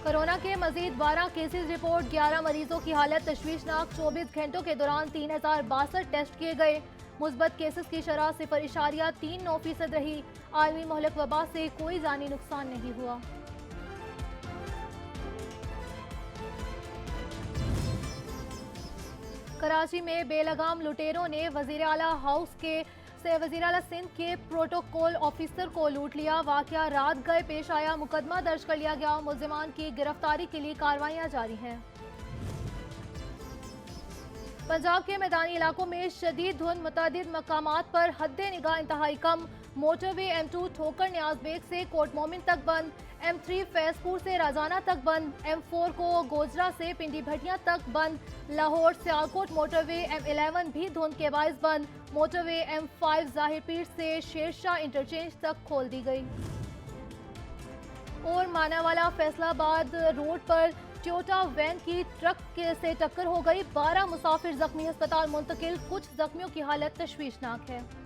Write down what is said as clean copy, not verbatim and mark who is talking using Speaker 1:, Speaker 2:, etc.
Speaker 1: Corona के मजीद 12 cases report, 11 मरीजों की हालत तशवीशनाक। 24 घंटों के दौरान 3062 टेस्ट किए गए। मुस्बत केसेस की शरह 0.39% रही। आलमी मोहलक वबा से कोई जानी नुकसान नहीं हुआ। कराची में बेलगाम लुटेरों ने वजीर आला सिंध के प्रोटोकॉल ऑफिसर को लूट लिया। वाकया रात गए पेश आया। मुकदमा दर्ज कर लिया गया। मुल्जिमान की गिरफ्तारी के लिए कार्रवाइयां जारी हैं। पंजाब के मैदानी इलाकों में शदीद धुंध, मुतअद्दिद मकामात पर हद्दे निगाह इंतहाई कम। मोटरवे M2 ठोकर न्याज बेग से कोट मोमिन तक बंद। M3 फैजपुर से राजाना तक बंद। M4 को गोजरा से पिंडी भटिया तक बंद। लाहौर सियालकोट मोटरवे M11 भी धुंध के बायस बंद। मोटरवे M5 जाहिरपीर से शेरशाह इंटरचेंज तक खोल दी गई। और मानावाला फैसलाबाद रोड पर टोयोटा वैन की ट्रक से टक्कर हो गई। 12 मुसाफिर जख्मी, अस्पताल मुंतकिल। कुछ जख्मियों की हालत तशवीशनाक है।